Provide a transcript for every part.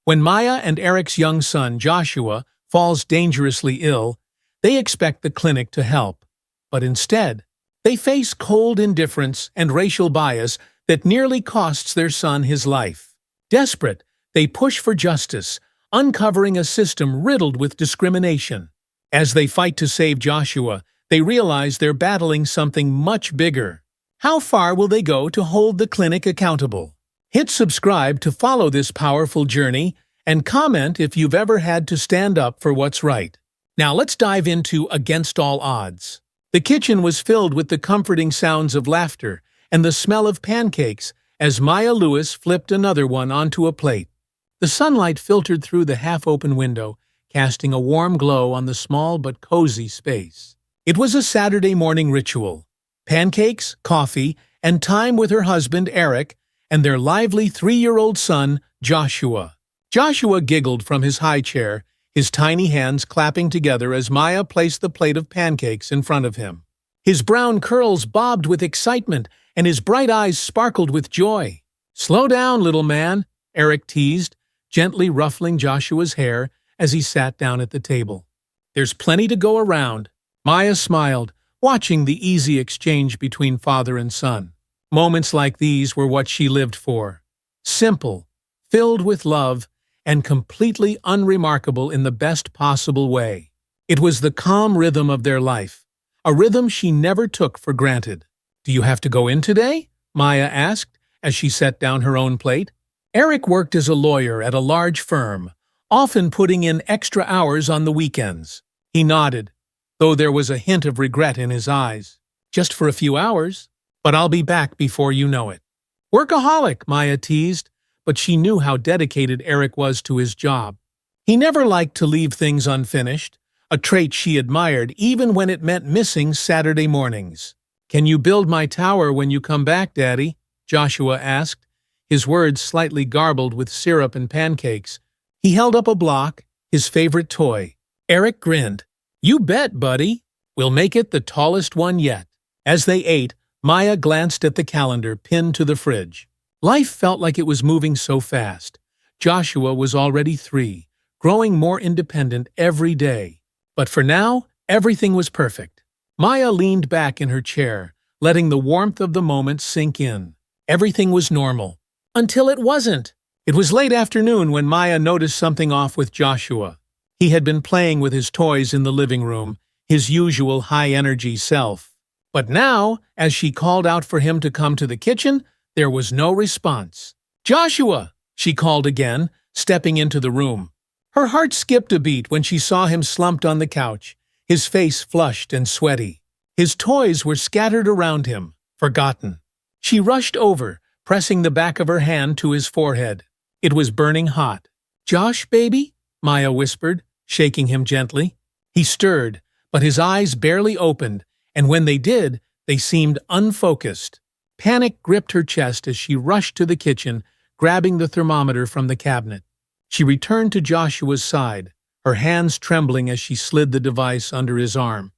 When Maya and Eric's young son, Joshua, falls dangerously ill, they expect the clinic to help. But instead, they face cold indifference and racial bias that nearly costs their son his life. Desperate, they push for justice, uncovering a system riddled with discrimination. As they fight to save Joshua, they realize they're battling something much bigger. How far will they go to hold the clinic accountable? Hit subscribe to follow this powerful journey, and comment if you've ever had to stand up for what's right. Now let's dive into Against All Odds. The kitchen was filled with the comforting sounds of laughter and the smell of pancakes as Maya Lewis flipped another one onto a plate. The sunlight filtered through the half-open window, casting a warm glow on the small but cozy space. It was a Saturday morning ritual. Pancakes, coffee, and time with her husband, Eric, and their lively 3-year-old son, Joshua. Joshua giggled from his high chair, his tiny hands clapping together as Maya placed the plate of pancakes in front of him. His brown curls bobbed with excitement, and his bright eyes sparkled with joy. "Slow down, little man," Eric teased, gently ruffling Joshua's hair as he sat down at the table. "There's plenty to go around." Maya smiled, watching the easy exchange between father and son. Moments like these were what she lived for. Simple, filled with love, and completely unremarkable in the best possible way. It was the calm rhythm of their life, a rhythm she never took for granted. "Do you have to go in today?" Maya asked as she set down her own plate. Eric worked as a lawyer at a large firm, often putting in extra hours on the weekends. He nodded, though there was a hint of regret in his eyes. "Just for a few hours, but I'll be back before you know it." "Workaholic," Maya teased, but she knew how dedicated Eric was to his job. He never liked to leave things unfinished, a trait she admired even when it meant missing Saturday mornings. "Can you build my tower when you come back, Daddy?" Joshua asked, his words slightly garbled with syrup and pancakes. He held up a block, his favorite toy. Eric grinned. "You bet, buddy. We'll make it the tallest one yet." As they ate, Maya glanced at the calendar pinned to the fridge. Life felt like it was moving so fast. Joshua was already 3, growing more independent every day. But for now, everything was perfect. Maya leaned back in her chair, letting the warmth of the moment sink in. Everything was normal. Until it wasn't. It was late afternoon when Maya noticed something off with Joshua. He had been playing with his toys in the living room, his usual high-energy self. But now, as she called out for him to come to the kitchen, there was no response. "Joshua!" she called again, stepping into the room. Her heart skipped a beat when she saw him slumped on the couch, his face flushed and sweaty. His toys were scattered around him, forgotten. She rushed over, pressing the back of her hand to his forehead. It was burning hot. "Josh, baby?" Maya whispered, shaking him gently. He stirred, but his eyes barely opened, and when they did, they seemed unfocused. Panic gripped her chest as she rushed to the kitchen, grabbing the thermometer from the cabinet. She returned to Joshua's side, her hands trembling as she slid the device under his arm.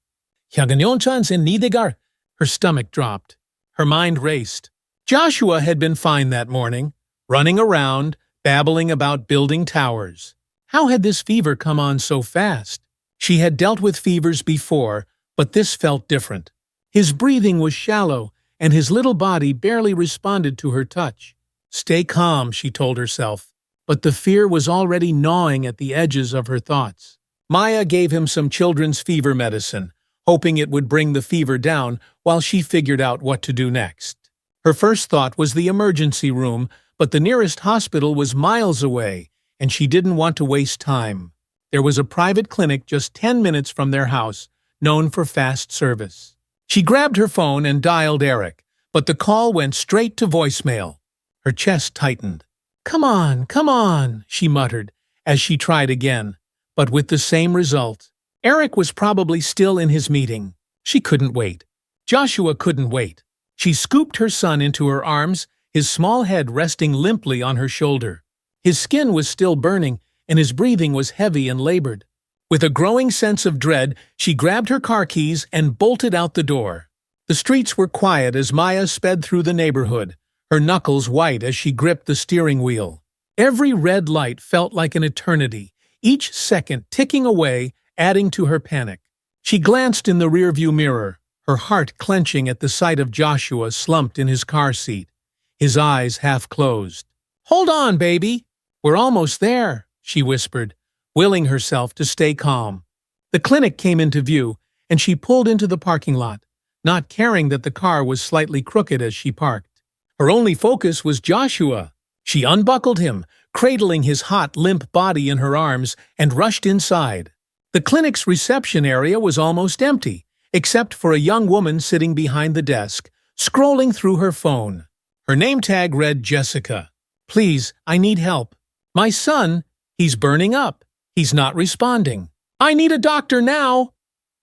Her stomach dropped. Her mind raced. Joshua had been fine that morning, running around, babbling about building towers. How had this fever come on so fast? She had dealt with fevers before, but this felt different. His breathing was shallow, and his little body barely responded to her touch. "Stay calm," she told herself, but the fear was already gnawing at the edges of her thoughts. Maya gave him some children's fever medicine, hoping it would bring the fever down while she figured out what to do next. Her first thought was the emergency room, but the nearest hospital was miles away, and she didn't want to waste time. There was a private clinic just 10 minutes from their house, known for fast service. She grabbed her phone and dialed Eric, but the call went straight to voicemail. Her chest tightened. Come on," she muttered, as she tried again, but with the same result. Eric was probably still in his meeting. She couldn't wait. Joshua couldn't wait. She scooped her son into her arms, his small head resting limply on her shoulder. His skin was still burning, and his breathing was heavy and labored. With a growing sense of dread, she grabbed her car keys and bolted out the door. The streets were quiet as Maya sped through the neighborhood, her knuckles white as she gripped the steering wheel. Every red light felt like an eternity, each second ticking away, adding to her panic. She glanced in the rearview mirror, her heart clenching at the sight of Joshua slumped in his car seat, his eyes half closed. "Hold on, baby! We're almost there," she whispered, willing herself to stay calm. The clinic came into view, and she pulled into the parking lot, not caring that the car was slightly crooked as she parked. Her only focus was Joshua. She unbuckled him, cradling his hot, limp body in her arms, and rushed inside. The clinic's reception area was almost empty, except for a young woman sitting behind the desk, scrolling through her phone. Her name tag read Jessica. "Please, I need help. My son, he's burning up. He's not responding. I need a doctor now!"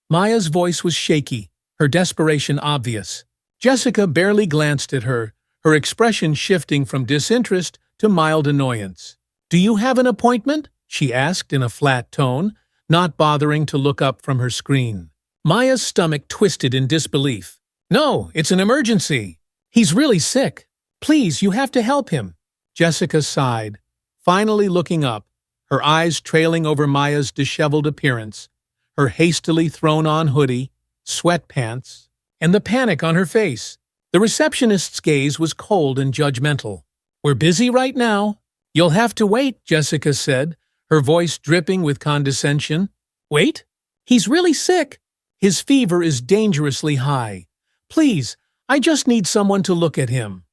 Maya's voice was shaky, her desperation obvious. Jessica barely glanced at her, her expression shifting from disinterest to mild annoyance. "Do you have an appointment?" she asked in a flat tone, not bothering to look up from her screen. Maya's stomach twisted in disbelief. "No, it's an emergency. He's really sick. Please, you have to help him." Jessica sighed, finally looking up, her eyes trailing over Maya's disheveled appearance, her hastily thrown-on hoodie, sweatpants, and the panic on her face. The receptionist's gaze was cold and judgmental. "We're busy right now. You'll have to wait," Jessica said, her voice dripping with condescension. "Wait? He's really sick. His fever is dangerously high. Please, I just need someone to look at him."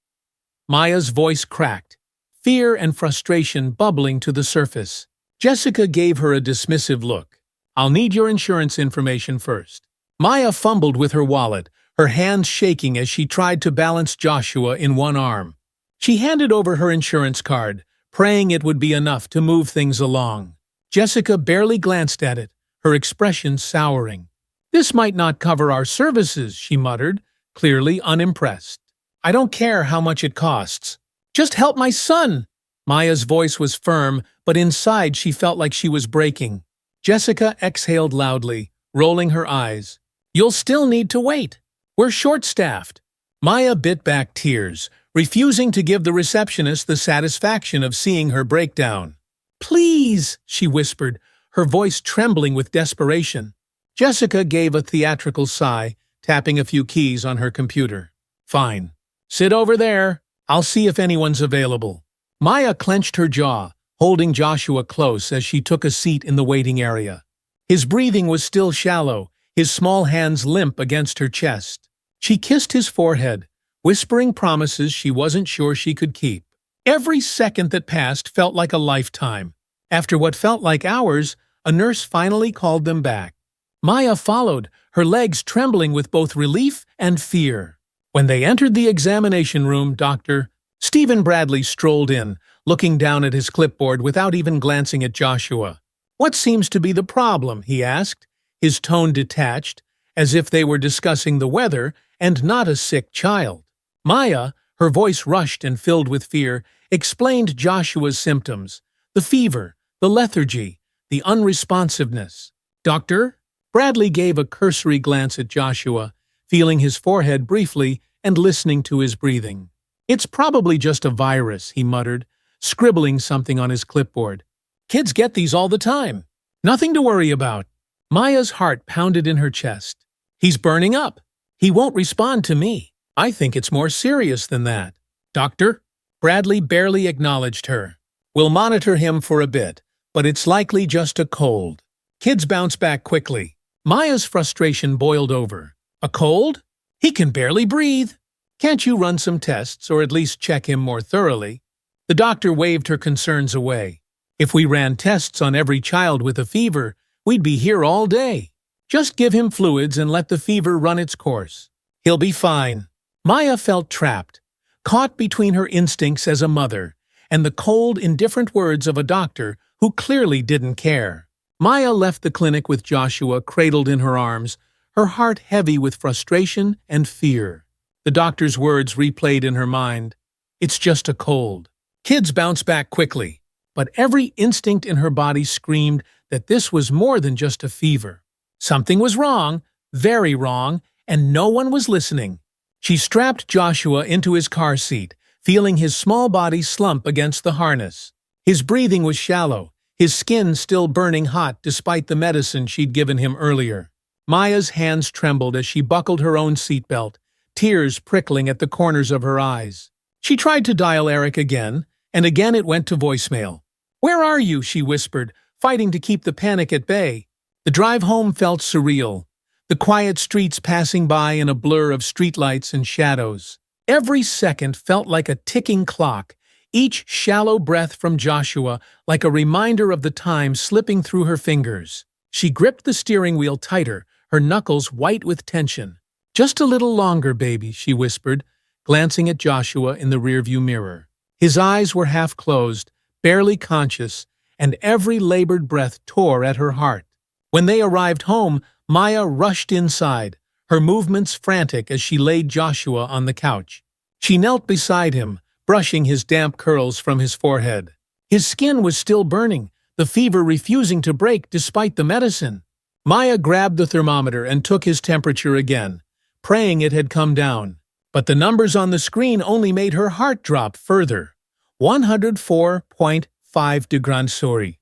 Maya's voice cracked, fear and frustration bubbling to the surface. Jessica gave her a dismissive look. "I'll need your insurance information first." Maya fumbled with her wallet, her hands shaking as she tried to balance Joshua in one arm. She handed over her insurance card, praying it would be enough to move things along. Jessica barely glanced at it, her expression souring. "This might not cover our services," she muttered, clearly unimpressed. "I don't care how much it costs. Just help my son!" Maya's voice was firm, but inside she felt like she was breaking. Jessica exhaled loudly, rolling her eyes. "You'll still need to wait. We're short-staffed." Maya bit back tears, refusing to give the receptionist the satisfaction of seeing her breakdown. "Please," she whispered, her voice trembling with desperation. Jessica gave a theatrical sigh, tapping a few keys on her computer. "Fine. Sit over there. I'll see if anyone's available." Maya clenched her jaw, holding Joshua close as she took a seat in the waiting area. His breathing was still shallow, his small hands limp against her chest. She kissed his forehead, whispering promises she wasn't sure she could keep. Every second that passed felt like a lifetime. After what felt like hours, a nurse finally called them back. Maya followed, her legs trembling with both relief and fear. When they entered the examination room, Dr. Stephen Bradley strolled in, looking down at his clipboard without even glancing at Joshua. "What seems to be the problem?" he asked, his tone detached, as if they were discussing the weather and not a sick child. Maya, her voice rushed and filled with fear, explained Joshua's symptoms: the fever, the lethargy, the unresponsiveness. "Doctor?" Bradley gave a cursory glance at Joshua, feeling his forehead briefly and listening to his breathing. "It's probably just a virus," he muttered, scribbling something on his clipboard. "Kids get these all the time. Nothing to worry about." Maya's heart pounded in her chest. "He's burning up. He won't respond to me. I think it's more serious than that." "Doctor?" Bradley barely acknowledged her. "We'll monitor him for a bit, but it's likely just a cold. Kids bounce back quickly." Maya's frustration boiled over. "A cold? He can barely breathe. Can't you run some tests or at least check him more thoroughly?" The doctor waved her concerns away. "If we ran tests on every child with a fever, we'd be here all day. Just give him fluids and let the fever run its course. He'll be fine." Maya felt trapped, caught between her instincts as a mother and the cold, indifferent words of a doctor who clearly didn't care. Maya left the clinic with Joshua cradled in her arms, her heart heavy with frustration and fear. The doctor's words replayed in her mind. It's just a cold. Kids bounce back quickly, but every instinct in her body screamed that this was more than just a fever. Something was wrong, very wrong, and no one was listening. She strapped Joshua into his car seat, feeling his small body slump against the harness. His breathing was shallow, his skin still burning hot despite the medicine she'd given him earlier. Maya's hands trembled as she buckled her own seatbelt, tears prickling at the corners of her eyes. She tried to dial Eric again, and again it went to voicemail. "Where are you?" she whispered, fighting to keep the panic at bay. The drive home felt surreal, the quiet streets passing by in a blur of streetlights and shadows. Every second felt like a ticking clock, each shallow breath from Joshua like a reminder of the time slipping through her fingers. She gripped the steering wheel tighter, her knuckles white with tension. "Just a little longer, baby," she whispered, glancing at Joshua in the rearview mirror. His eyes were half closed, barely conscious, and every labored breath tore at her heart. When they arrived home, Maya rushed inside, her movements frantic as she laid Joshua on the couch. She knelt beside him, brushing his damp curls from his forehead. His skin was still burning, the fever refusing to break despite the medicine. Maya grabbed the thermometer and took his temperature again, praying it had come down. But the numbers on the screen only made her heart drop further. 104.5 degrees Celsius.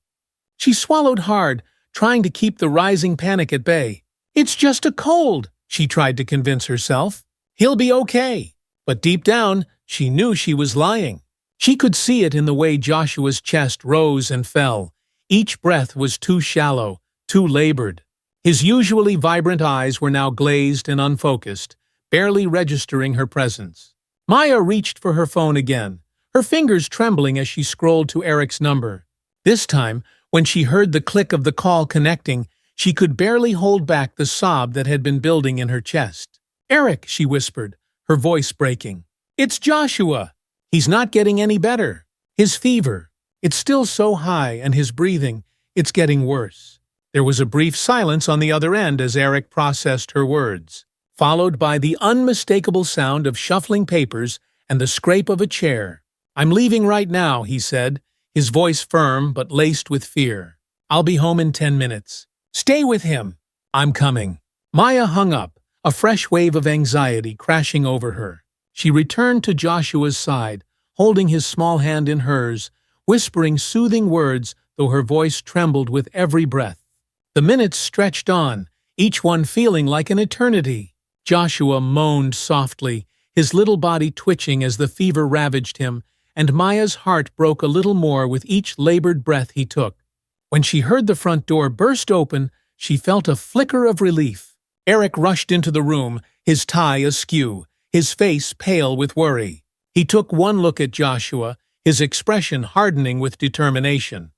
She swallowed hard, trying to keep the rising panic at bay. "It's just a cold," she tried to convince herself. "He'll be okay." But deep down, she knew she was lying. She could see it in the way Joshua's chest rose and fell. Each breath was too shallow, too labored. His usually vibrant eyes were now glazed and unfocused, barely registering her presence. Maya reached for her phone again, her fingers trembling as she scrolled to Eric's number. This time, when she heard the click of the call connecting, she could barely hold back the sob that had been building in her chest. "Eric," she whispered, her voice breaking. "It's Joshua. He's not getting any better. His fever, it's still so high, and his breathing, it's getting worse." There was a brief silence on the other end as Eric processed her words, followed by the unmistakable sound of shuffling papers and the scrape of a chair. "I'm leaving right now," he said, his voice firm but laced with fear. "I'll be home in 10 minutes. Stay with him." "I'm coming." Maya hung up, a fresh wave of anxiety crashing over her. She returned to Joshua's side, holding his small hand in hers, whispering soothing words though her voice trembled with every breath. The minutes stretched on, each one feeling like an eternity. Joshua moaned softly, his little body twitching as the fever ravaged him, and Maya's heart broke a little more with each labored breath he took. When she heard the front door burst open, she felt a flicker of relief. Eric rushed into the room, his tie askew, his face pale with worry. He took one look at Joshua, his expression hardening with determination.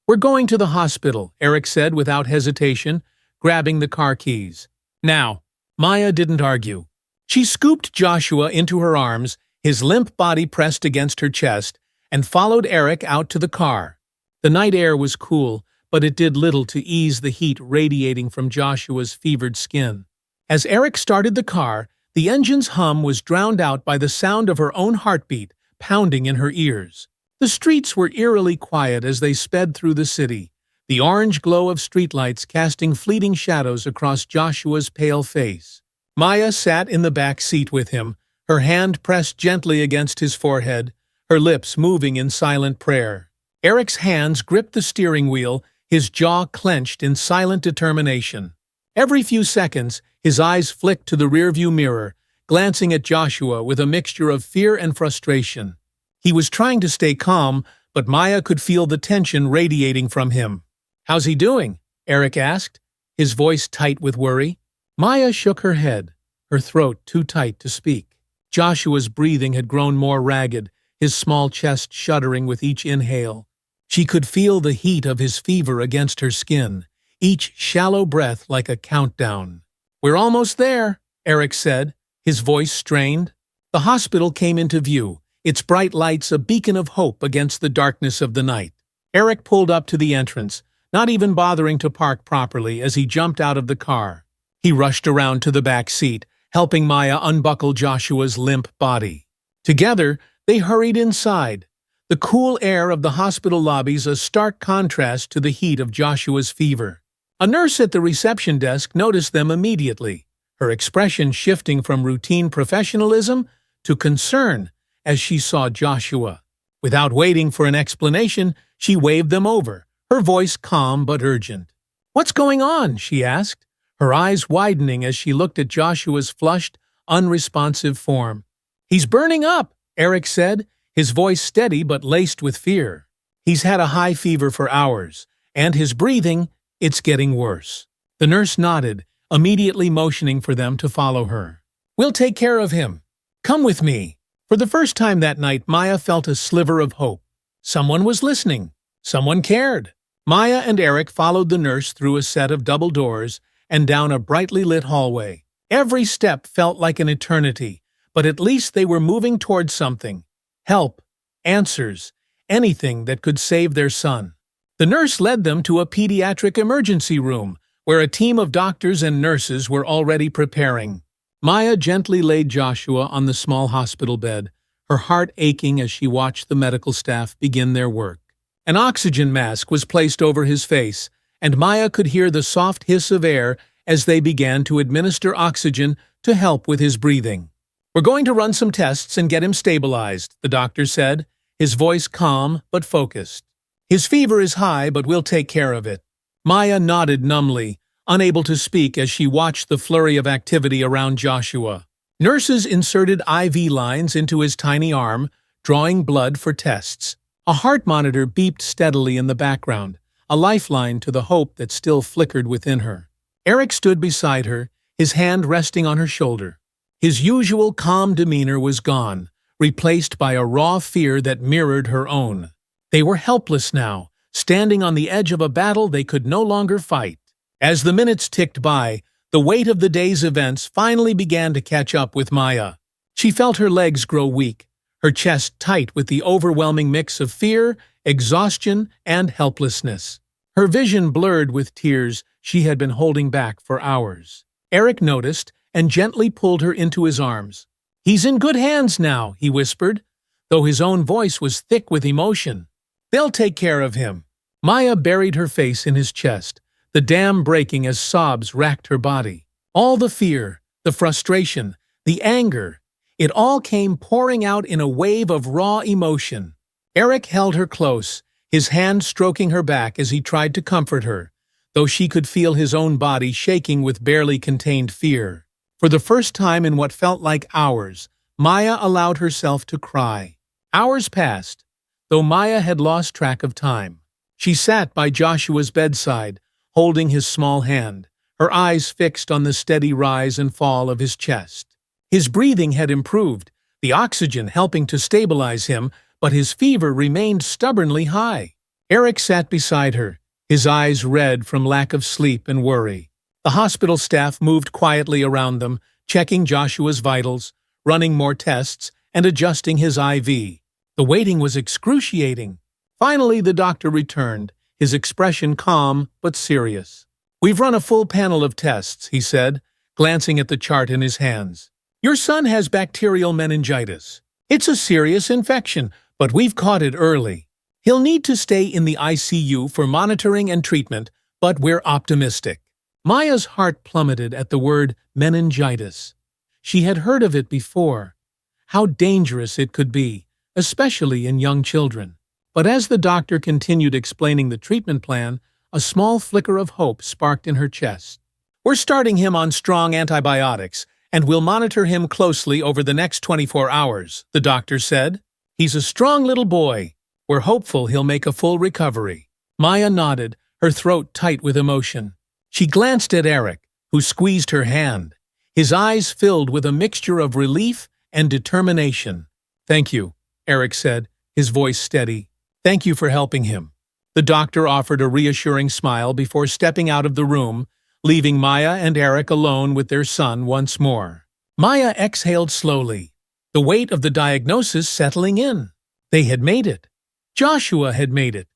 "We're going to the hospital," Eric said without hesitation, grabbing the car keys. "Now." Maya didn't argue. She scooped Joshua into her arms, his limp body pressed against her chest, and followed Eric out to the car. The night air was cool, but it did little to ease the heat radiating from Joshua's fevered skin. As Eric started the car, the engine's hum was drowned out by the sound of her own heartbeat pounding in her ears. The streets were eerily quiet as they sped through the city, the orange glow of streetlights casting fleeting shadows across Joshua's pale face. Maya sat in the back seat with him, her hand pressed gently against his forehead, her lips moving in silent prayer. Eric's hands gripped the steering wheel, his jaw clenched in silent determination. Every few seconds, his eyes flicked to the rearview mirror, glancing at Joshua with a mixture of fear and frustration. He was trying to stay calm, but Maya could feel the tension radiating from him. "How's he doing?" Eric asked, his voice tight with worry. Maya shook her head, her throat too tight to speak. Joshua's breathing had grown more ragged, his small chest shuddering with each inhale. She could feel the heat of his fever against her skin, each shallow breath like a countdown. "We're almost there," Eric said, his voice strained. The hospital came into view, its bright lights a beacon of hope against the darkness of the night. Eric pulled up to the entrance, not even bothering to park properly as he jumped out of the car. He rushed around to the back seat, helping Maya unbuckle Joshua's limp body. Together, they hurried inside, the cool air of the hospital lobbies a stark contrast to the heat of Joshua's fever. A nurse at the reception desk noticed them immediately, her expression shifting from routine professionalism to concern as she saw Joshua. Without waiting for an explanation, She waved them over, her voice calm but urgent. "What's going on?" she asked, her eyes widening as she looked at Joshua's flushed, unresponsive form. "He's burning up," Eric said, his voice steady but laced with fear. "He's had a high fever for hours, and his breathing, it's getting worse." The nurse nodded, immediately motioning for them to follow her. "We'll take care of him. Come with me." For the first time that night, Maya felt a sliver of hope. Someone was listening. Someone cared. Maya and Eric followed the nurse through a set of double doors and down a brightly lit hallway. Every step felt like an eternity, but at least they were moving towards something. Help, answers, anything that could save their son. The nurse led them to a pediatric emergency room, where a team of doctors and nurses were already preparing. Maya gently laid Joshua on the small hospital bed, her heart aching as she watched the medical staff begin their work. An oxygen mask was placed over his face, and Maya could hear the soft hiss of air as they began to administer oxygen to help with his breathing. "We're going to run some tests and get him stabilized," the doctor said, his voice calm but focused. "His fever is high, but we'll take care of it." Maya nodded numbly, unable to speak as she watched the flurry of activity around Joshua. Nurses inserted IV lines into his tiny arm, drawing blood for tests. A heart monitor beeped steadily in the background, a lifeline to the hope that still flickered within her. Eric stood beside her, his hand resting on her shoulder. His usual calm demeanor was gone, replaced by a raw fear that mirrored her own. They were helpless now, standing on the edge of a battle they could no longer fight. As the minutes ticked by, the weight of the day's events finally began to catch up with Maya. She felt her legs grow weak, her chest tight with the overwhelming mix of fear, exhaustion, and helplessness. Her vision blurred with tears she had been holding back for hours. Eric noticed and gently pulled her into his arms. "He's in good hands now," he whispered, though his own voice was thick with emotion. "They'll take care of him." Maya buried her face in his chest, the dam breaking as sobs racked her body. All the fear, the frustration, the anger, it all came pouring out in a wave of raw emotion. Eric held her close, his hand stroking her back as he tried to comfort her, though she could feel his own body shaking with barely contained fear. For the first time in what felt like hours, Maya allowed herself to cry. Hours passed, though Maya had lost track of time. She sat by Joshua's bedside, holding his small hand, her eyes fixed on the steady rise and fall of his chest. His breathing had improved, the oxygen helping to stabilize him, but his fever remained stubbornly high. Eric sat beside her, his eyes red from lack of sleep and worry. The hospital staff moved quietly around them, checking Joshua's vitals, running more tests, and adjusting his IV. The waiting was excruciating. Finally, the doctor returned, his expression calm but serious. "We've run a full panel of tests," he said, glancing at the chart in his hands. "Your son has bacterial meningitis. It's a serious infection, but we've caught it early. He'll need to stay in the ICU for monitoring and treatment, but we're optimistic." Maya's heart plummeted at the word meningitis. She had heard of it before. How dangerous it could be, especially in young children. But as the doctor continued explaining the treatment plan, a small flicker of hope sparked in her chest. "We're starting him on strong antibiotics, and we'll monitor him closely over the next 24 hours, the doctor said. "He's a strong little boy. We're hopeful he'll make a full recovery." Maya nodded, her throat tight with emotion. She glanced at Eric, who squeezed her hand, his eyes filled with a mixture of relief and determination. "Thank you," Eric said, his voice steady. "Thank you for helping him." The doctor offered a reassuring smile before stepping out of the room, leaving Maya and Eric alone with their son once more. Maya exhaled slowly, the weight of the diagnosis settling in. They had made it. Joshua had made it.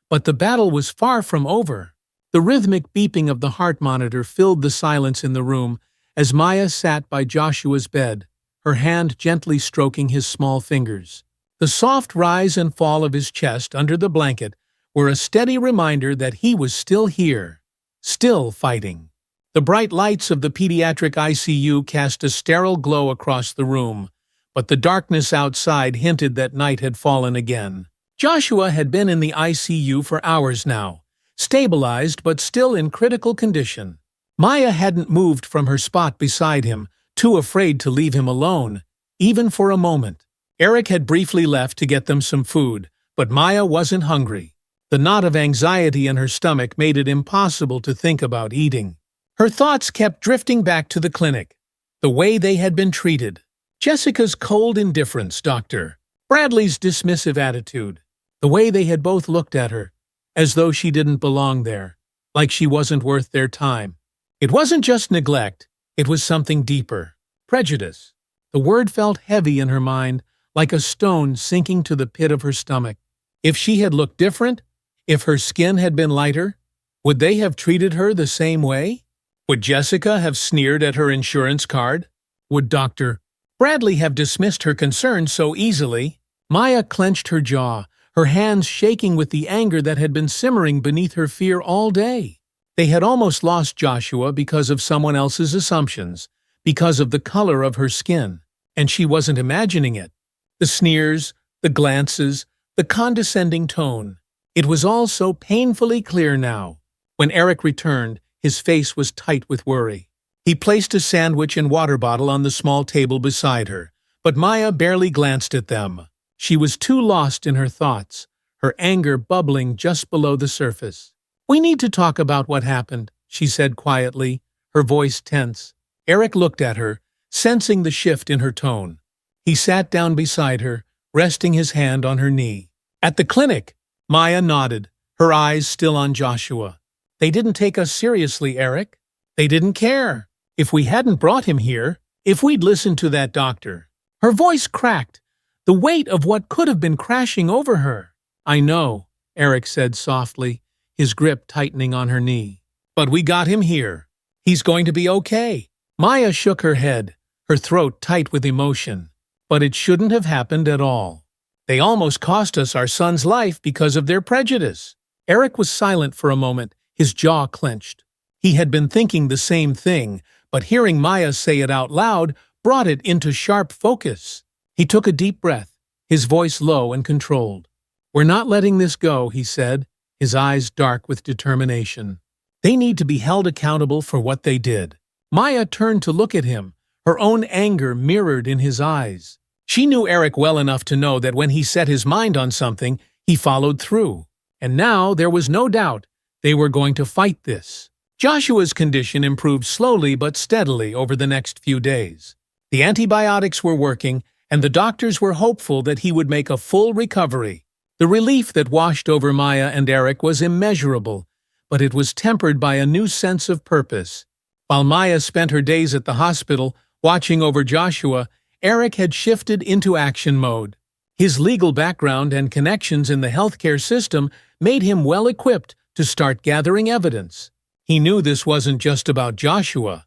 But the battle was far from over. The rhythmic beeping of the heart monitor filled the silence in the room as Maya sat by Joshua's bed, her hand gently stroking his small fingers. The soft rise and fall of his chest under the blanket were a steady reminder that he was still here, still fighting. The bright lights of the pediatric ICU cast a sterile glow across the room, but the darkness outside hinted that night had fallen again. Joshua had been in the ICU for hours now, stabilized but still in critical condition. Maya hadn't moved from her spot beside him, too afraid to leave him alone, even for a moment. Eric had briefly left to get them some food, but Maya wasn't hungry. The knot of anxiety in her stomach made it impossible to think about eating. Her thoughts kept drifting back to the clinic, the way they had been treated. Jessica's cold indifference, Doctor. Bradley's dismissive attitude. The way they had both looked at her, as though she didn't belong there, like she wasn't worth their time. It wasn't just neglect, it was something deeper. Prejudice. The word felt heavy in her mind, like a stone sinking to the pit of her stomach. If she had looked different, if her skin had been lighter, would they have treated her the same way? Would Jessica have sneered at her insurance card? Would Dr. Bradley have dismissed her concerns so easily? Maya clenched her jaw, her hands shaking with the anger that had been simmering beneath her fear all day. They had almost lost Joshua because of someone else's assumptions, because of the color of her skin, and she wasn't imagining it. The sneers, the glances, the condescending tone. It was all so painfully clear now. When Eric returned, his face was tight with worry. He placed a sandwich and water bottle on the small table beside her, but Maya barely glanced at them. She was too lost in her thoughts, her anger bubbling just below the surface. "We need to talk about what happened," she said quietly, her voice tense. Eric looked at her, sensing the shift in her tone. He sat down beside her, resting his hand on her knee. "At the clinic," Maya nodded, her eyes still on Joshua. "They didn't take us seriously, Eric. They didn't care. If we hadn't brought him here, if we'd listened to that doctor." Her voice cracked, the weight of what could have been crashing over her. "I know," Eric said softly, his grip tightening on her knee. "But we got him here. He's going to be okay." Maya shook her head, her throat tight with emotion. "But it shouldn't have happened at all. They almost cost us our son's life because of their prejudice." Eric was silent for a moment, his jaw clenched. He had been thinking the same thing, but hearing Maya say it out loud brought it into sharp focus. He took a deep breath, his voice low and controlled. "We're not letting this go," he said, his eyes dark with determination. "They need to be held accountable for what they did." Maya turned to look at him, her own anger mirrored in his eyes. She knew Eric well enough to know that when he set his mind on something, he followed through. And now there was no doubt they were going to fight this. Joshua's condition improved slowly but steadily over the next few days. The antibiotics were working, and the doctors were hopeful that he would make a full recovery. The relief that washed over Maya and Eric was immeasurable, but it was tempered by a new sense of purpose. While Maya spent her days at the hospital, watching over Joshua, Eric had shifted into action mode. His legal background and connections in the healthcare system made him well-equipped to start gathering evidence. He knew this wasn't just about Joshua.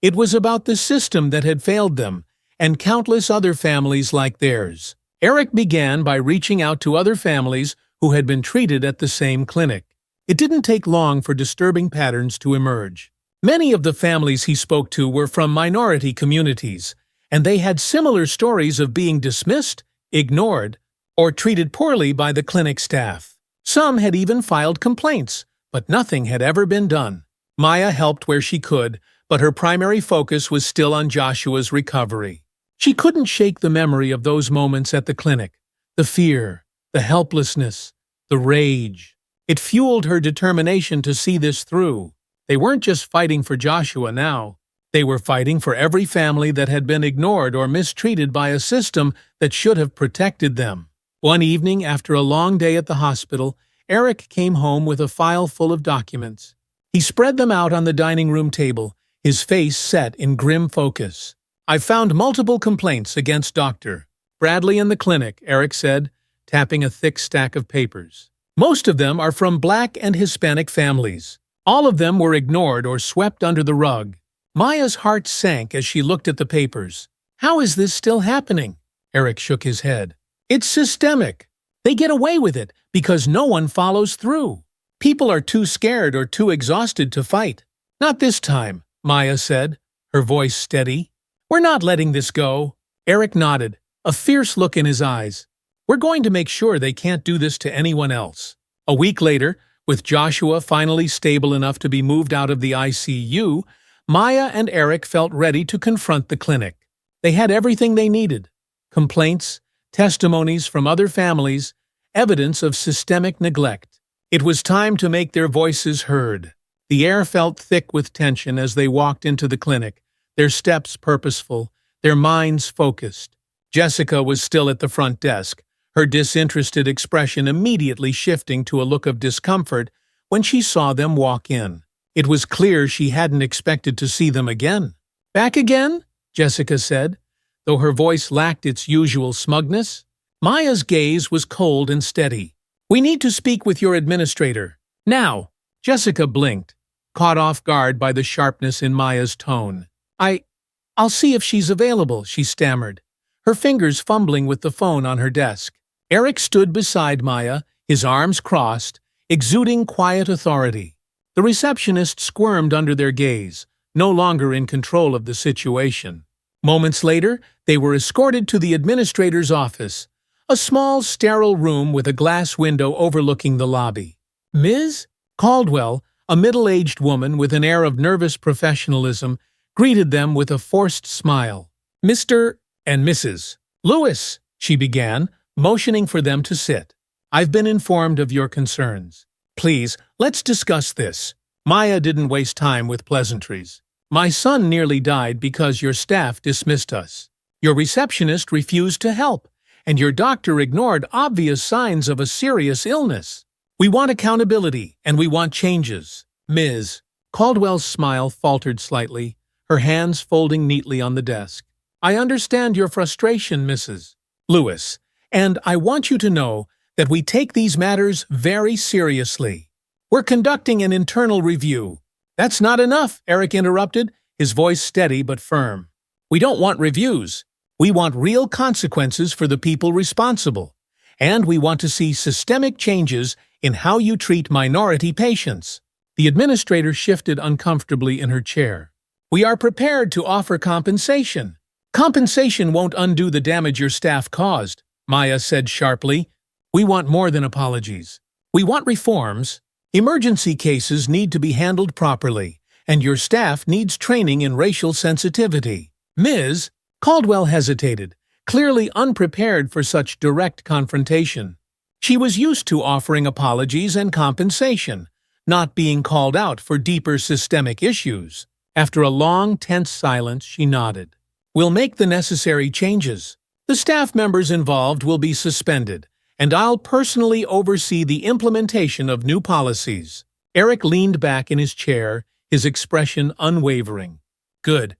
It was about the system that had failed them, and countless other families like theirs. Eric began by reaching out to other families who had been treated at the same clinic. It didn't take long for disturbing patterns to emerge. Many of the families he spoke to were from minority communities, and they had similar stories of being dismissed, ignored, or treated poorly by the clinic staff. Some had even filed complaints, but nothing had ever been done. Maya helped where she could, but her primary focus was still on Joshua's recovery. She couldn't shake the memory of those moments at the clinic, the fear, the helplessness, the rage. It fueled her determination to see this through. They weren't just fighting for Joshua now. They were fighting for every family that had been ignored or mistreated by a system that should have protected them. One evening, after a long day at the hospital, Eric came home with a file full of documents. He spread them out on the dining room table, his face set in grim focus. "I've found multiple complaints against Dr. Bradley and the clinic," Eric said, tapping a thick stack of papers. "Most of them are from Black and Hispanic families. All of them were ignored or swept under the rug." Maya's heart sank as she looked at the papers. "How is this still happening?" Eric shook his head. "It's systemic. They get away with it because no one follows through. People are too scared or too exhausted to fight." "Not this time," Maya said, her voice steady. "We're not letting this go." Eric nodded, a fierce look in his eyes. We're going to make sure they can't do this to anyone else." A week later, with Joshua finally stable enough to be moved out of the ICU, Maya and Eric felt ready to confront the clinic. They had everything they needed: complaints, testimonies from other families, evidence of systemic neglect. It was time to make their voices heard. The air felt thick with tension as they walked into the clinic, their steps purposeful, their minds focused. Jessica was still at the front desk, her disinterested expression immediately shifting to a look of discomfort when she saw them walk in. It was clear she hadn't expected to see them again. "Back again?" Jessica said, though her voice lacked its usual smugness. Maya's gaze was cold and steady. "We need to speak with your administrator. Now." Jessica blinked, caught off guard by the sharpness in Maya's tone. I'll see if she's available," she stammered, her fingers fumbling with the phone on her desk. Eric stood beside Maya, his arms crossed, exuding quiet authority. The receptionist squirmed under their gaze, no longer in control of the situation. Moments later, they were escorted to the administrator's office, a small, sterile room with a glass window overlooking the lobby. Ms. Caldwell, a middle-aged woman with an air of nervous professionalism, greeted them with a forced smile. "Mr. and Mrs. Lewis," she began, motioning for them to sit. "I've been informed of your concerns. Please, let's discuss this." Maya didn't waste time with pleasantries. "My son nearly died because your staff dismissed us. Your receptionist refused to help, and your doctor ignored obvious signs of a serious illness. We want accountability, and we want changes." Ms. Caldwell's smile faltered slightly, her hands folding neatly on the desk. "I understand your frustration, Mrs. Lewis, and I want you to know that we take these matters very seriously. We're conducting an internal review." "That's not enough," Eric interrupted, his voice steady but firm. "We don't want reviews. We want real consequences for the people responsible. And we want to see systemic changes in how you treat minority patients." The administrator shifted uncomfortably in her chair. "We are prepared to offer compensation." "Compensation won't undo the damage your staff caused," Maya said sharply. "We want more than apologies. We want reforms. Emergency cases need to be handled properly, and your staff needs training in racial sensitivity." Ms. Caldwell hesitated, clearly unprepared for such direct confrontation. She was used to offering apologies and compensation, not being called out for deeper systemic issues. After a long, tense silence, she nodded. "We'll make the necessary changes. The staff members involved will be suspended, and I'll personally oversee the implementation of new policies." Eric leaned back in his chair, his expression unwavering. "Good.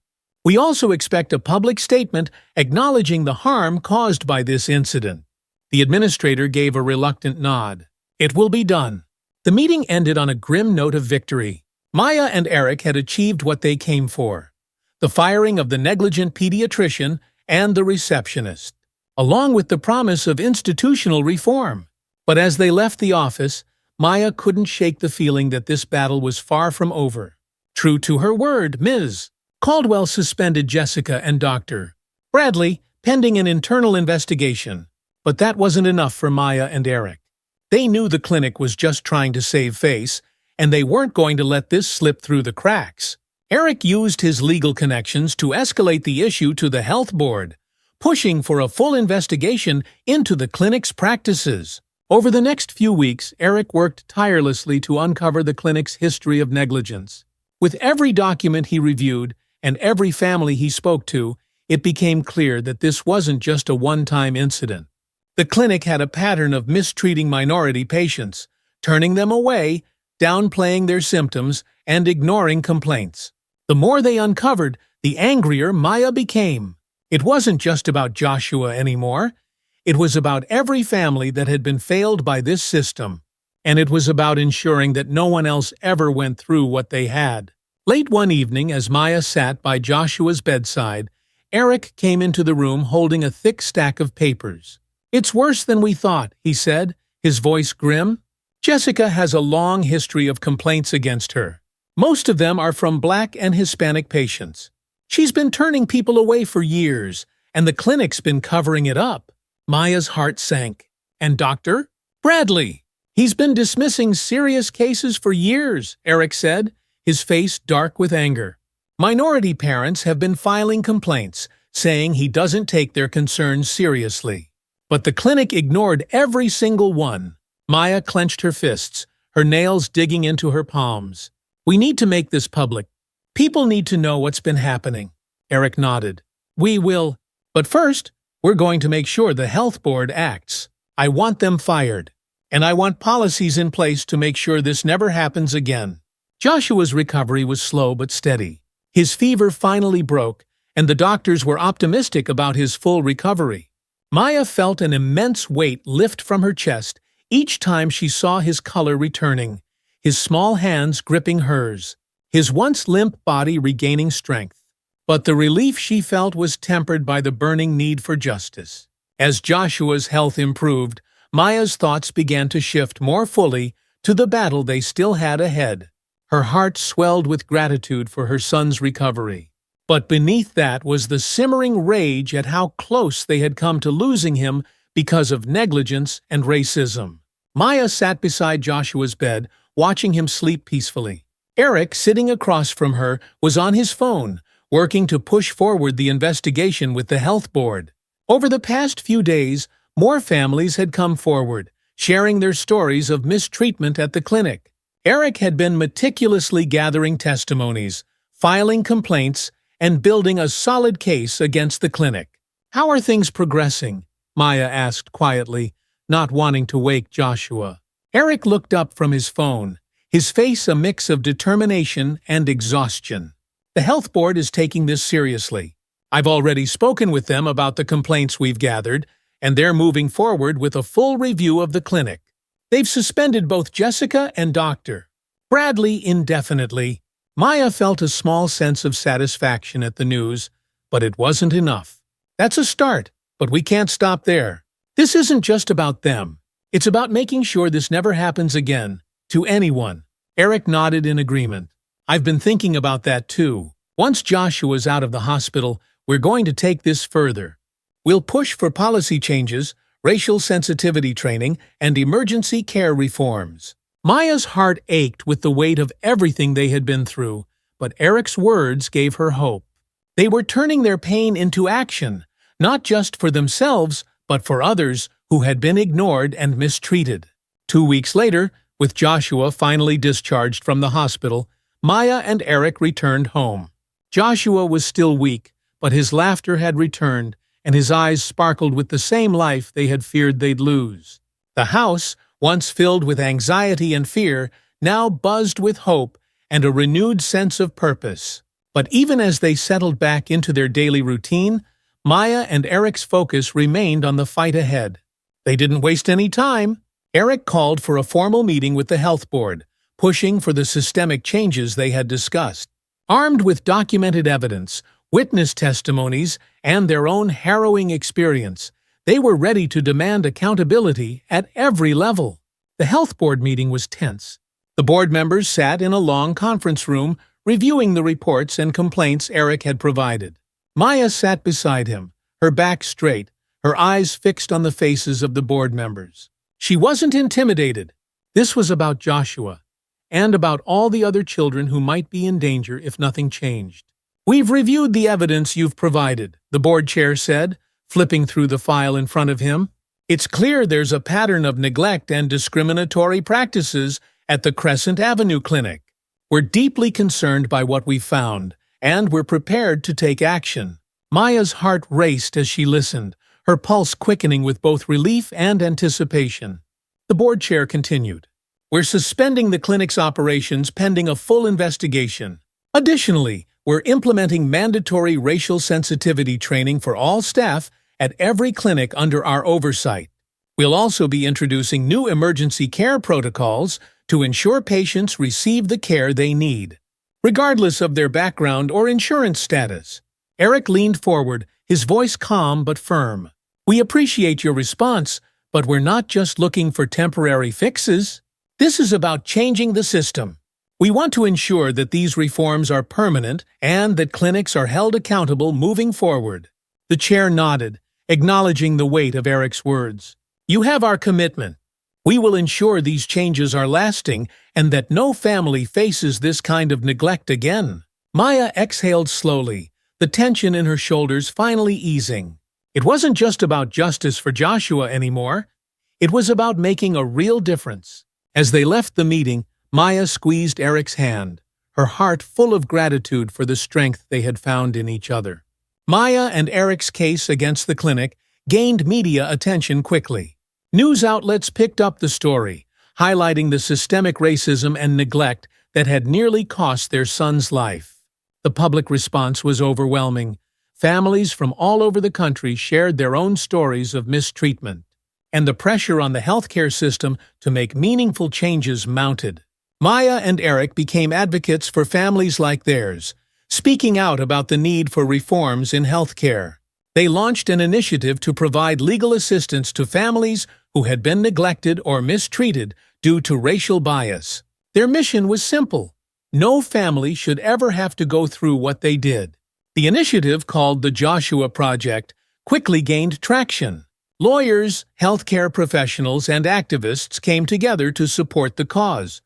We also expect a public statement acknowledging the harm caused by this incident." The administrator gave a reluctant nod. "It will be done." The meeting ended on a grim note of victory. Maya and Eric had achieved what they came for: the firing of the negligent pediatrician and the receptionist, along with the promise of institutional reform. But as they left the office, Maya couldn't shake the feeling that this battle was far from over. True to her word, Ms. Caldwell suspended Jessica and Dr. Bradley, pending an internal investigation. But that wasn't enough for Maya and Eric. They knew the clinic was just trying to save face, and they weren't going to let this slip through the cracks. Eric used his legal connections to escalate the issue to the health board, pushing for a full investigation into the clinic's practices. Over the next few weeks, Eric worked tirelessly to uncover the clinic's history of negligence. With every document he reviewed and every family he spoke to, it became clear that this wasn't just a one-time incident. The clinic had a pattern of mistreating minority patients, turning them away, downplaying their symptoms, and ignoring complaints. The more they uncovered, the angrier Maya became. It wasn't just about Joshua anymore. It was about every family that had been failed by this system. And it was about ensuring that no one else ever went through what they had. Late one evening, as Maya sat by Joshua's bedside, Eric came into the room holding a thick stack of papers. "It's worse than we thought," he said, his voice grim. "Jessica has a long history of complaints against her. Most of them are from Black and Hispanic patients. She's been turning people away for years, and the clinic's been covering it up." Maya's heart sank. And Dr. Bradley? He's been dismissing serious cases for years, Eric said, his face dark with anger. Minority parents have been filing complaints, saying he doesn't take their concerns seriously. But the clinic ignored every single one. Maya clenched her fists, her nails digging into her palms. We need to make this public. People need to know what's been happening. Eric nodded. We will. But first, we're going to make sure the health board acts. I want them fired. And I want policies in place to make sure this never happens again. Joshua's recovery was slow but steady. His fever finally broke, and the doctors were optimistic about his full recovery. Maya felt an immense weight lift from her chest each time she saw his color returning, his small hands gripping hers, his once limp body regaining strength. But the relief she felt was tempered by the burning need for justice. As Joshua's health improved, Maya's thoughts began to shift more fully to the battle they still had ahead. Her heart swelled with gratitude for her son's recovery. But beneath that was the simmering rage at how close they had come to losing him because of negligence and racism. Maya sat beside Joshua's bed, watching him sleep peacefully. Eric, sitting across from her, was on his phone, working to push forward the investigation with the health board. Over the past few days, more families had come forward, sharing their stories of mistreatment at the clinic. Eric had been meticulously gathering testimonies, filing complaints, and building a solid case against the clinic. How are things progressing? Maya asked quietly, not wanting to wake Joshua. Eric looked up from his phone, his face a mix of determination and exhaustion. The health board is taking this seriously. I've already spoken with them about the complaints we've gathered, and they're moving forward with a full review of the clinic. They've suspended both Jessica and Dr. Bradley indefinitely. Maya felt a small sense of satisfaction at the news, but it wasn't enough. That's a start, but we can't stop there. This isn't just about them. It's about making sure this never happens again, to anyone. Eric nodded in agreement. I've been thinking about that too. Once Joshua's out of the hospital, we're going to take this further. We'll push for policy changes, racial sensitivity training, and emergency care reforms. Maya's heart ached with the weight of everything they had been through, but Eric's words gave her hope. They were turning their pain into action, not just for themselves, but for others who had been ignored and mistreated. 2 weeks later, with Joshua finally discharged from the hospital, Maya and Eric returned home. Joshua was still weak, but his laughter had returned, and his eyes sparkled with the same life they had feared they'd lose. The house, once filled with anxiety and fear, now buzzed with hope and a renewed sense of purpose. But even as they settled back into their daily routine, Maya and Eric's focus remained on the fight ahead. They didn't waste any time. Eric called for a formal meeting with the health board, pushing for the systemic changes they had discussed. Armed with documented evidence, witness testimonies, and their own harrowing experience, they were ready to demand accountability at every level. The health board meeting was tense. The board members sat in a long conference room, reviewing the reports and complaints Eric had provided. Maya sat beside him, her back straight, her eyes fixed on the faces of the board members. She wasn't intimidated. This was about Joshua, and about all the other children who might be in danger if nothing changed. We've reviewed the evidence you've provided, the board chair said, flipping through the file in front of him. It's clear there's a pattern of neglect and discriminatory practices at the Crescent Avenue Clinic. We're deeply concerned by what we've found, and we're prepared to take action. Maya's heart raced as she listened, her pulse quickening with both relief and anticipation. The board chair continued. We're suspending the clinic's operations pending a full investigation. Additionally, we're implementing mandatory racial sensitivity training for all staff at every clinic under our oversight. We'll also be introducing new emergency care protocols to ensure patients receive the care they need, regardless of their background or insurance status. Eric leaned forward, his voice calm but firm. We appreciate your response, but we're not just looking for temporary fixes. This is about changing the system. We want to ensure that these reforms are permanent and that clinics are held accountable moving forward. The chair nodded, acknowledging the weight of Eric's words. "You have our commitment. We will ensure these changes are lasting and that no family faces this kind of neglect again." Maya exhaled slowly, the tension in her shoulders finally easing. It wasn't just about justice for Joshua anymore. It was about making a real difference. As they left the meeting, Maya squeezed Eric's hand, her heart full of gratitude for the strength they had found in each other. Maya and Eric's case against the clinic gained media attention quickly. News outlets picked up the story, highlighting the systemic racism and neglect that had nearly cost their son's life. The public response was overwhelming. Families from all over the country shared their own stories of mistreatment, and the pressure on the healthcare system to make meaningful changes mounted. Maya and Eric became advocates for families like theirs, speaking out about the need for reforms in healthcare. They launched an initiative to provide legal assistance to families who had been neglected or mistreated due to racial bias. Their mission was simple: no family should ever have to go through what they did. The initiative, called the Joshua Project, quickly gained traction. Lawyers, healthcare professionals, and activists came together to support the cause,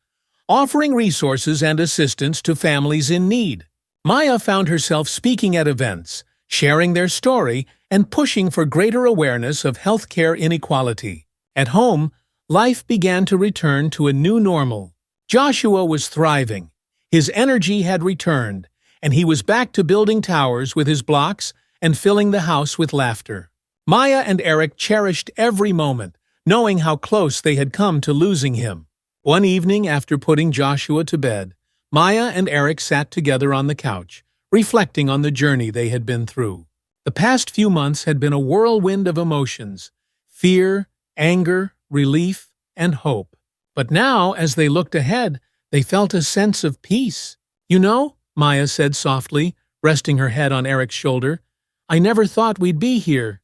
offering resources and assistance to families in need. Maya found herself speaking at events, sharing their story, and pushing for greater awareness of healthcare inequality. At home, life began to return to a new normal. Joshua was thriving. His energy had returned, and he was back to building towers with his blocks and filling the house with laughter. Maya and Eric cherished every moment, knowing how close they had come to losing him. One evening, after putting Joshua to bed, Maya and Eric sat together on the couch, reflecting on the journey they had been through. The past few months had been a whirlwind of emotions: fear, anger, relief, and hope. But now, as they looked ahead, they felt a sense of peace. "You know," Maya said softly, resting her head on Eric's shoulder, "I never thought we'd be here,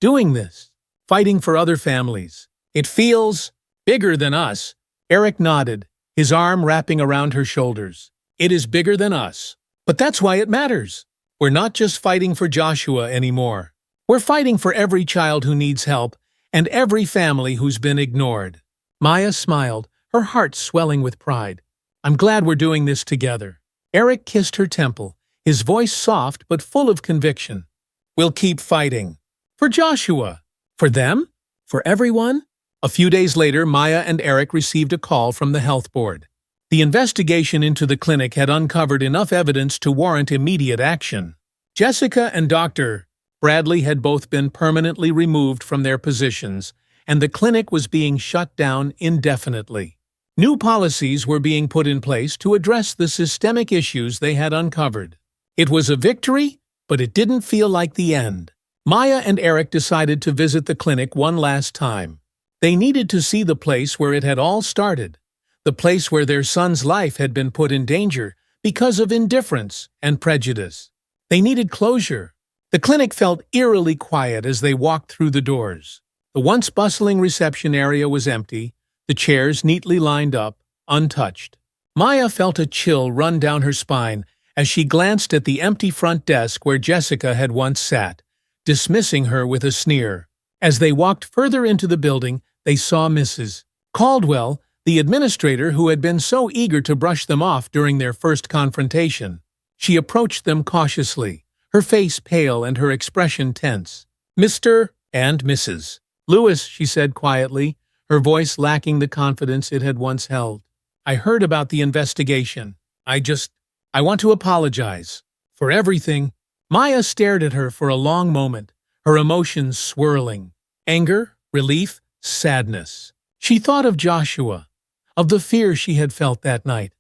doing this, fighting for other families. It feels bigger than us." Eric nodded, his arm wrapping around her shoulders. "It is bigger than us. But that's why it matters. We're not just fighting for Joshua anymore. We're fighting for every child who needs help and every family who's been ignored." Maya smiled, her heart swelling with pride. "I'm glad we're doing this together." Eric kissed her temple, his voice soft but full of conviction. "We'll keep fighting. For Joshua. For them. For everyone." A few days later, Maya and Eric received a call from the health board. The investigation into the clinic had uncovered enough evidence to warrant immediate action. Jessica and Dr. Bradley had both been permanently removed from their positions, and the clinic was being shut down indefinitely. New policies were being put in place to address the systemic issues they had uncovered. It was a victory, but it didn't feel like the end. Maya and Eric decided to visit the clinic one last time. They needed to see the place where it had all started, the place where their son's life had been put in danger because of indifference and prejudice. They needed closure. The clinic felt eerily quiet as they walked through the doors. The once bustling reception area was empty, the chairs neatly lined up, untouched. Maya felt a chill run down her spine as she glanced at the empty front desk where Jessica had once sat, dismissing her with a sneer. As they walked further into the building, they saw Mrs. Caldwell, the administrator who had been so eager to brush them off during their first confrontation. She approached them cautiously, her face pale and her expression tense. "Mr. and Mrs. Lewis," she said quietly, her voice lacking the confidence it had once held. "I heard about the investigation. I want to apologize. For everything." Maya stared at her for a long moment, her emotions swirling. Anger, relief, sadness. She thought of Joshua, of the fear she had felt that night,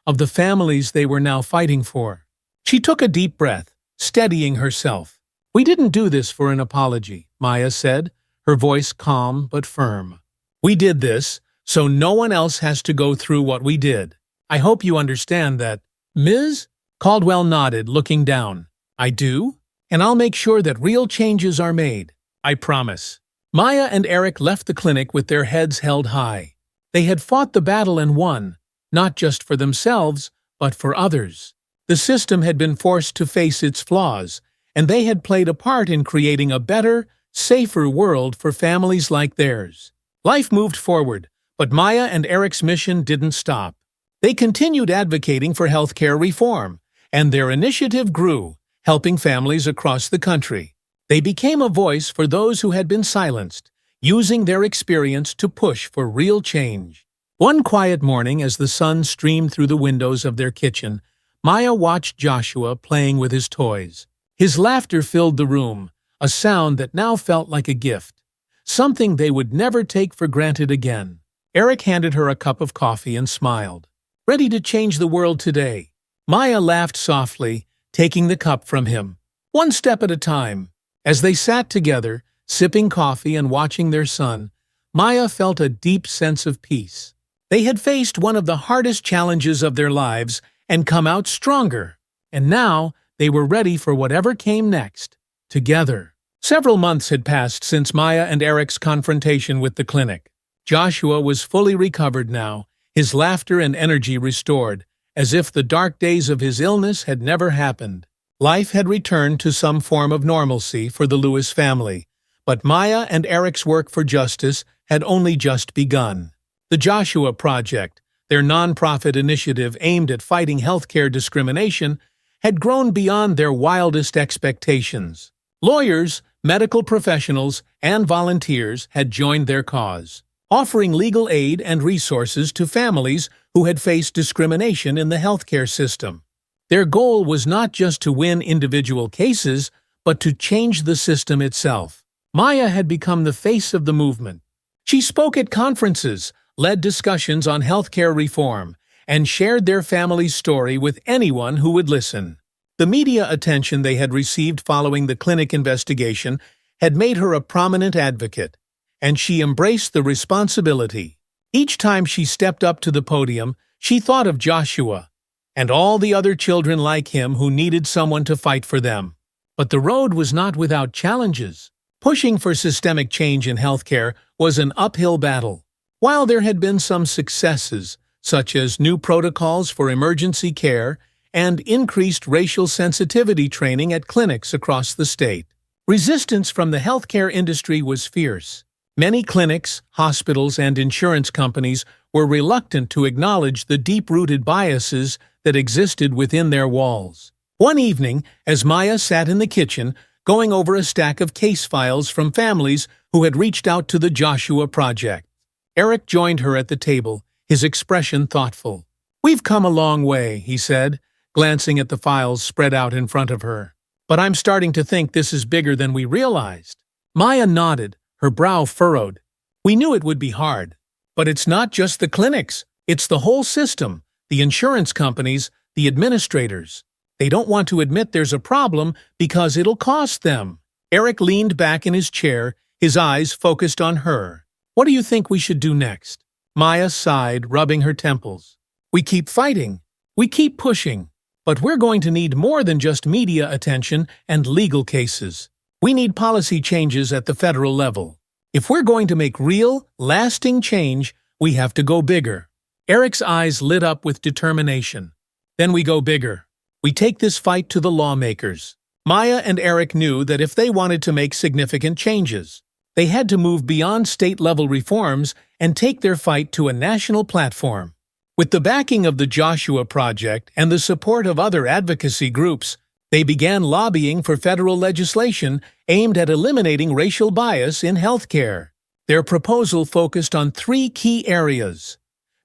of the families they were now fighting for. She took a deep breath, steadying herself. "We didn't do this for an apology," Maya said, her voice calm but firm. "We did this so no one else has to go through what we did. I hope you understand that." "Ms. Caldwell nodded, looking down. "I do, and I'll make sure that real changes are made. I promise." Maya and Eric left the clinic with their heads held high. They had fought the battle and won, not just for themselves, but for others. The system had been forced to face its flaws, and they had played a part in creating a better, safer world for families like theirs. Life moved forward, but Maya and Eric's mission didn't stop. They continued advocating for healthcare reform, and their initiative grew, helping families across the country. They became a voice for those who had been silenced, using their experience to push for real change. One quiet morning, as the sun streamed through the windows of their kitchen, Maya watched Joshua playing with his toys. His laughter filled the room, a sound that now felt like a gift, something they would never take for granted again. Eric handed her a cup of coffee and smiled. "Ready to change the world today?" Maya laughed softly, taking the cup from him. One step at a time. As they sat together, sipping coffee and watching their son, Maya felt a deep sense of peace. They had faced one of the hardest challenges of their lives and come out stronger, and now they were ready for whatever came next, together. Several months had passed since Maya and Eric's confrontation with the clinic. Joshua was fully recovered now, his laughter and energy restored, as if the dark days of his illness had never happened. Life had returned to some form of normalcy for the Lewis family, but Maya and Eric's work for justice had only just begun. The Joshua Project, their nonprofit initiative aimed at fighting healthcare discrimination, had grown beyond their wildest expectations. Lawyers, medical professionals, and volunteers had joined their cause, offering legal aid and resources to families who had faced discrimination in the healthcare system. Their goal was not just to win individual cases, but to change the system itself. Maya had become the face of the movement. She spoke at conferences, led discussions on healthcare reform, and shared their family's story with anyone who would listen. The media attention they had received following the clinic investigation had made her a prominent advocate, and she embraced the responsibility. Each time she stepped up to the podium, she thought of Joshua and all the other children like him who needed someone to fight for them. But the road was not without challenges. Pushing for systemic change in healthcare was an uphill battle. While there had been some successes, such as new protocols for emergency care and increased racial sensitivity training at clinics across the state, resistance from the healthcare industry was fierce. Many clinics, hospitals, and insurance companies were reluctant to acknowledge the deep-rooted biases that existed within their walls. One evening, as Maya sat in the kitchen, going over a stack of case files from families who had reached out to the Joshua Project, Eric joined her at the table, his expression thoughtful. "We've come a long way," he said, glancing at the files spread out in front of her. "But I'm starting to think this is bigger than we realized." Maya nodded, her brow furrowed. "We knew it would be hard. But it's not just the clinics, it's the whole system, the insurance companies, the administrators. They don't want to admit there's a problem because it'll cost them." Eric leaned back in his chair, his eyes focused on her. "What do you think we should do next?" Maya sighed, rubbing her temples. "We keep fighting. We keep pushing. But we're going to need more than just media attention and legal cases. We need policy changes at the federal level. If we're going to make real, lasting change, we have to go bigger." Eric's eyes lit up with determination. "Then we go bigger. We take this fight to the lawmakers." Maya and Eric knew that if they wanted to make significant changes, they had to move beyond state-level reforms and take their fight to a national platform. With the backing of the Joshua Project and the support of other advocacy groups, they began lobbying for federal legislation aimed at eliminating racial bias in healthcare. Their proposal focused on 3 key areas: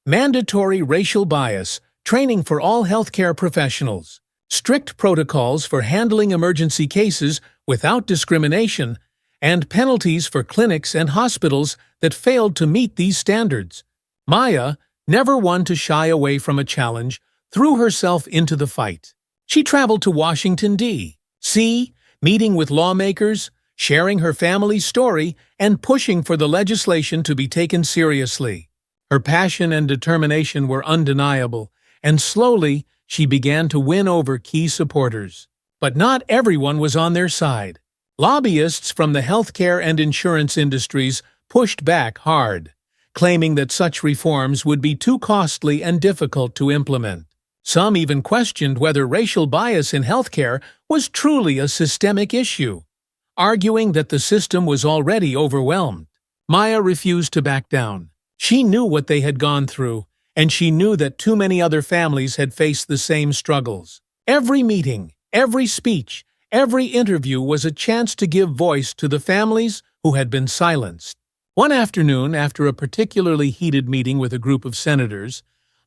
mandatory racial bias training for all healthcare professionals, strict protocols for handling emergency cases without discrimination, and penalties for clinics and hospitals that failed to meet these standards. Maya, never one to shy away from a challenge, threw herself into the fight. She traveled to Washington, D.C., meeting with lawmakers, sharing her family's story, and pushing for the legislation to be taken seriously. Her passion and determination were undeniable, and slowly she began to win over key supporters. But not everyone was on their side. Lobbyists from the healthcare and insurance industries pushed back hard, claiming that such reforms would be too costly and difficult to implement. Some even questioned whether racial bias in healthcare was truly a systemic issue. arguing that the system was already overwhelmed. Maya refused to back down. She knew what they had gone through, and she knew that too many other families had faced the same struggles. Every meeting, every speech, every interview was a chance to give voice to the families who had been silenced. One afternoon, after a particularly heated meeting with a group of senators,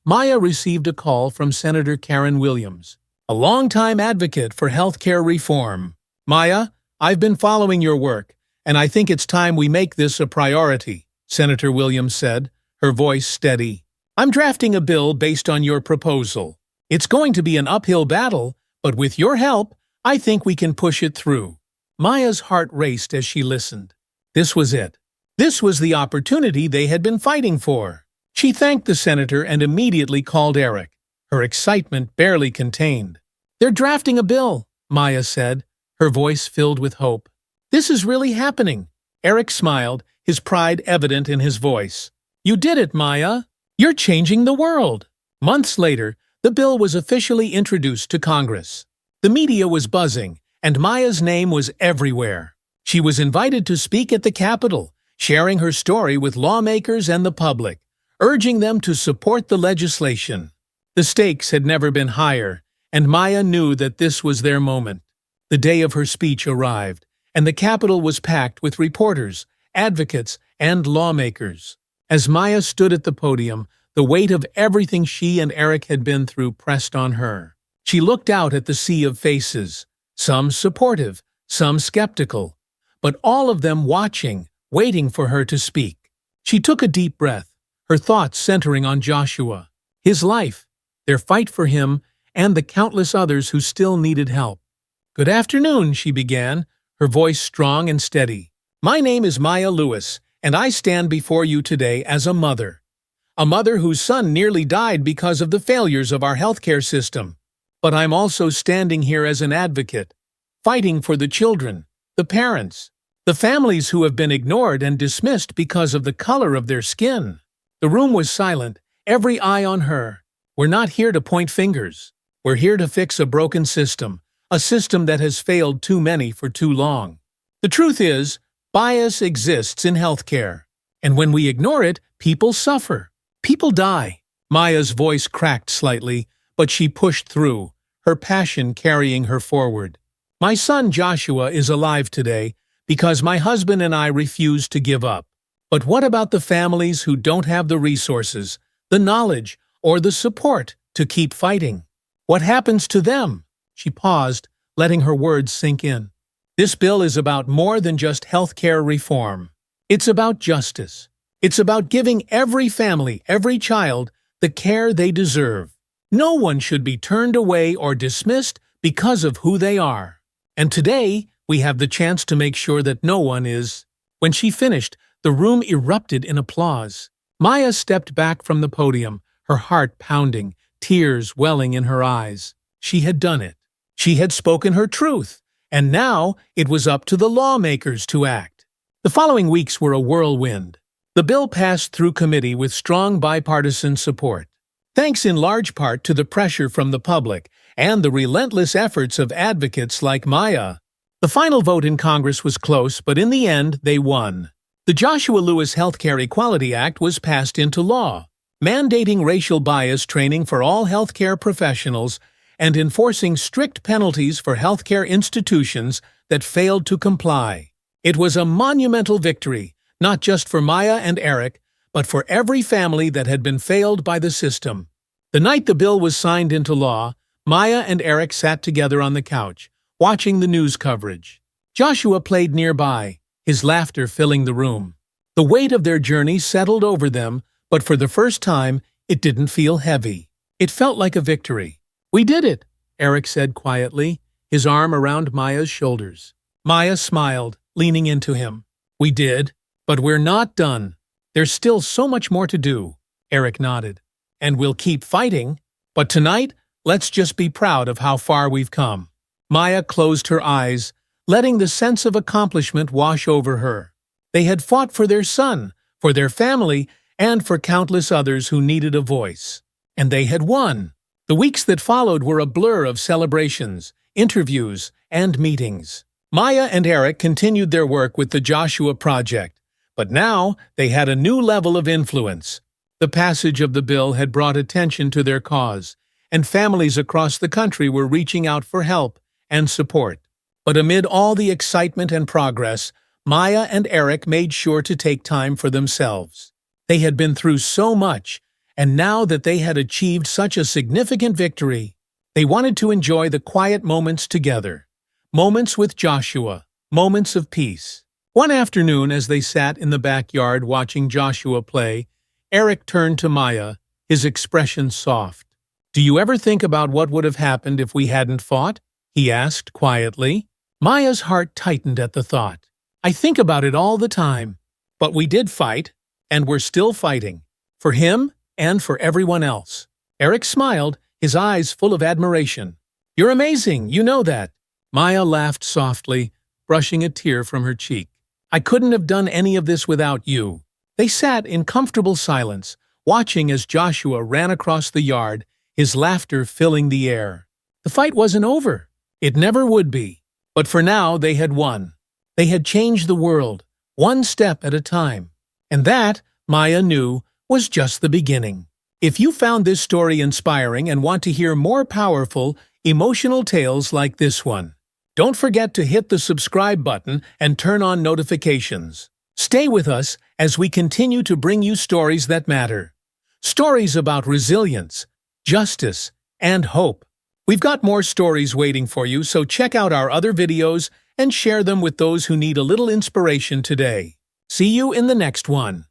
Maya received a call from Senator Karen Williams, a longtime advocate for healthcare reform. "Maya, I've been following your work, and I think it's time we make this a priority," Senator Williams said, her voice steady. "I'm drafting a bill based on your proposal. It's going to be an uphill battle, but with your help, I think we can push it through." Maya's heart raced as she listened. This was it. This was the opportunity they had been fighting for. She thanked the senator and immediately called Eric, her excitement barely contained. "They're drafting a bill," Maya said, her voice filled with hope. "This is really happening." Eric smiled, his pride evident in his voice. "You did it, Maya. You're changing the world." Months later, the bill was officially introduced to Congress. The media was buzzing, and Maya's name was everywhere. She was invited to speak at the Capitol, sharing her story with lawmakers and the public, urging them to support the legislation. The stakes had never been higher, and Maya knew that this was their moment. The day of her speech arrived, and the Capitol was packed with reporters, advocates, and lawmakers. As Maya stood at the podium, the weight of everything she and Eric had been through pressed on her. She looked out at the sea of faces, some supportive, some skeptical, but all of them watching, waiting for her to speak. She took a deep breath, her thoughts centering on Joshua, his life, their fight for him, and the countless others who still needed help. "Good afternoon," she began, her voice strong and steady. "My name is Maya Lewis, and I stand before you today as a mother. A mother whose son nearly died because of the failures of our healthcare system. But I'm also standing here as an advocate, fighting for the children, the parents, the families who have been ignored and dismissed because of the color of their skin." The room was silent, every eye on her. "We're not here to point fingers. We're here to fix a broken system, a system that has failed too many for too long. The truth is, bias exists in healthcare, and when we ignore it, people suffer. People die." Maya's voice cracked slightly, but she pushed through, her passion carrying her forward. "My son Joshua is alive today because my husband and I refused to give up. But what about the families who don't have the resources, the knowledge, or the support to keep fighting? What happens to them?" She paused, letting her words sink in. "This bill is about more than just healthcare reform. It's about justice. It's about giving every family, every child, the care they deserve. No one should be turned away or dismissed because of who they are. And today, we have the chance to make sure that no one is." When she finished, the room erupted in applause. Maya stepped back from the podium, her heart pounding, tears welling in her eyes. She had done it. She had spoken her truth, and now it was up to the lawmakers to act. The following weeks were a whirlwind. The bill passed through committee with strong bipartisan support, thanks in large part to the pressure from the public and the relentless efforts of advocates like Maya. The final vote in Congress was close, but in the end, they won. The Joshua Lewis Healthcare Equality Act was passed into law, mandating racial bias training for all healthcare professionals and enforcing strict penalties for healthcare institutions that failed to comply. It was a monumental victory, not just for Maya and Eric, but for every family that had been failed by the system. The night the bill was signed into law, Maya and Eric sat together on the couch, watching the news coverage. Joshua played nearby, his laughter filling the room. The weight of their journey settled over them, but for the first time, it didn't feel heavy. It felt like a victory. "We did it," Eric said quietly, his arm around Maya's shoulders. Maya smiled, leaning into him. "We did, but we're not done. There's still so much more to do," Eric nodded. "And we'll keep fighting. But tonight, let's just be proud of how far we've come." Maya closed her eyes, letting the sense of accomplishment wash over her. They had fought for their son, for their family, and for countless others who needed a voice. And they had won. The weeks that followed were a blur of celebrations, interviews, and meetings. Maya and Eric continued their work with the Joshua Project, but now they had a new level of influence. The passage of the bill had brought attention to their cause, and families across the country were reaching out for help and support. But amid all the excitement and progress, Maya and Eric made sure to take time for themselves. They had been through so much, and now that they had achieved such a significant victory, they wanted to enjoy the quiet moments together. Moments with Joshua, moments of peace. One afternoon, as they sat in the backyard watching Joshua play, Eric turned to Maya, his expression soft. "Do you ever think about what would have happened if we hadn't fought?" he asked quietly. Maya's heart tightened at the thought. "I think about it all the time. But we did fight, and we're still fighting. For him and for everyone else." Eric smiled, his eyes full of admiration. "You're amazing, you know that." Maya laughed softly, brushing a tear from her cheek. "I couldn't have done any of this without you." They sat in comfortable silence, watching as Joshua ran across the yard, his laughter filling the air. The fight wasn't over. It never would be. But for now, they had won. They had changed the world, one step at a time. And that, Maya knew, was just the beginning. If you found this story inspiring and want to hear more powerful, emotional tales like this one, don't forget to hit the subscribe button and turn on notifications. Stay with us as we continue to bring you stories that matter. Stories about resilience, justice, and hope. We've got more stories waiting for you, so check out our other videos and share them with those who need a little inspiration today. See you in the next one.